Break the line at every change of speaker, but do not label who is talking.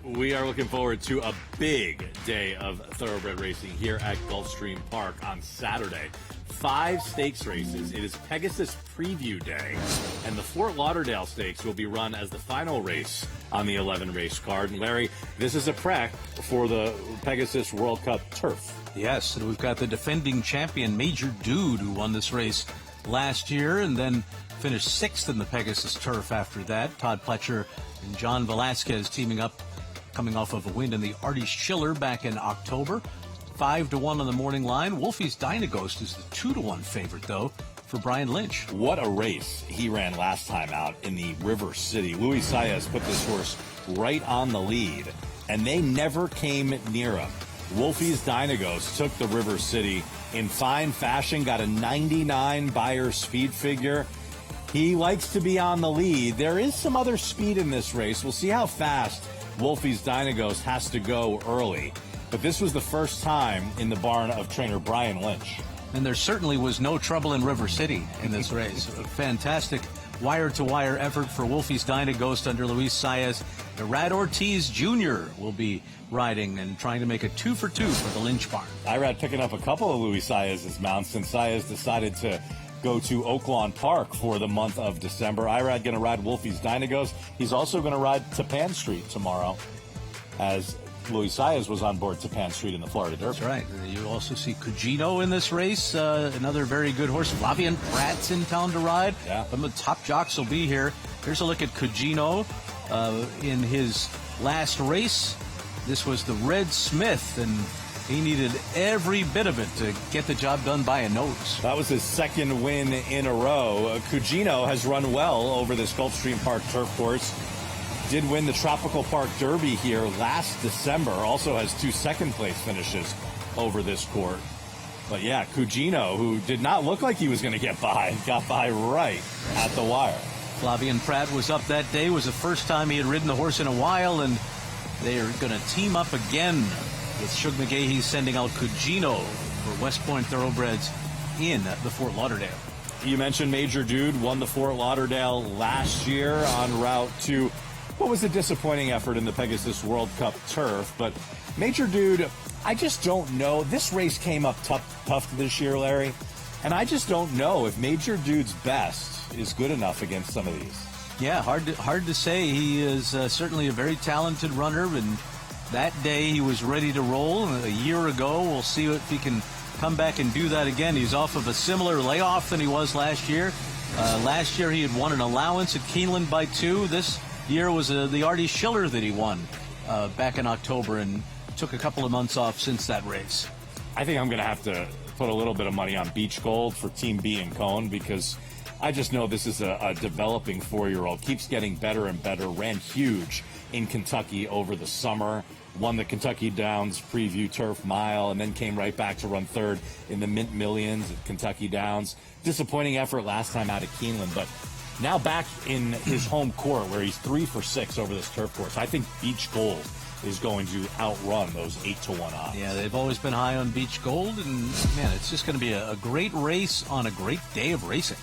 We are looking forward to a big day of thoroughbred racing here at Gulfstream Park on Saturday. 5 stakes races. It is Pegasus Preview Day, and the Fort Lauderdale Stakes will be run as the final race on the 11-race card. And Larry, this is a prep for the Pegasus World Cup Turf.
Yes, and we've got the defending champion, Major Dude, who won this race last year and then finished 6th in the Pegasus Turf after that. Todd Pletcher and John Velasquez teaming up, coming off of a win in the Artie Schiller back in October. 5-1 on the morning line. Wolfie's Dynaghost is the 2-1 favorite, though, for Brian Lynch.
What a race he ran last time out in the River City. Luis Saez put this horse right on the lead, and they never came near him. Wolfie's Dynaghost took the River City in fine fashion, got a 99 Beyer speed figure. He likes to be on the lead. There is some other speed in this race. We'll see how fast Wolfie's Dynaghost has to go early. But this was the first time in the barn of trainer Brian Lynch.
And there certainly was no trouble in River City in this race. A fantastic wire-to-wire effort for Wolfie's Dynaghost under Luis Saez. Irad Ortiz Jr. will be riding and trying to make a 2-for-2 for the Lynch barn.
Irad picking up a couple of Luis Saez's mounts since Saez decided to go to Oaklawn Park for the month of December. Irad going to ride Wolfie's Dynaghost. He's also going to ride Tapan Street tomorrow, as Luis Saez was on board Tapan Street in the Florida Derby.
That's right. You also see Cugino in this race, another very good horse. Flavien Prat's in town to ride.
Yeah.
Some of the top jocks will be here. Here's a look at Cugino in his last race. This was the Red Smith, and he needed every bit of it to get the job done by a nose.
That was his second win in a row. Cugino has run well over this Gulfstream Park turf course. Did win the Tropical Park Derby here last December. Also has 2 second-place finishes over this court. But yeah, Cugino, who did not look like he was going to get by, got by right at the wire.
Flavien Prat was up that day. It was the first time he had ridden the horse in a while, and they are going to team up again with Shug McGahee sending out Cugino for West Point Thoroughbreds in the Fort Lauderdale.
You mentioned Major Dude won the Fort Lauderdale last year en route to what was a disappointing effort in the Pegasus World Cup Turf. But Major Dude, I just don't know. This race came up tough this year, Larry, and I just don't know if Major Dude's best is good enough against some of these.
Yeah, hard to say. He is certainly a very talented runner, and that day he was ready to roll. A year ago, we'll see if he can come back and do that again. He's off of a similar layoff than he was last year. Last year he had won an allowance at Keeneland by 2. This year was the Artie Schiller that he won back in October, and took a couple of months off since that race.
I think I'm going to have to put a little bit of money on Beach Gold for Team B and Cone, because I just know this is a developing 4-year-old. Keeps getting better and better. Ran huge in Kentucky over the summer. Won the Kentucky Downs Preview Turf Mile, and then came right back to run 3rd in the Mint Millions at Kentucky Downs. Disappointing effort last time out at Keeneland, but now back in his home court where he's 3 for 6 over this turf course. I think Beach Gold is going to outrun those 8-1 odds.
Yeah, they've always been high on Beach Gold, and man, it's just going to be a great race on a great day of racing.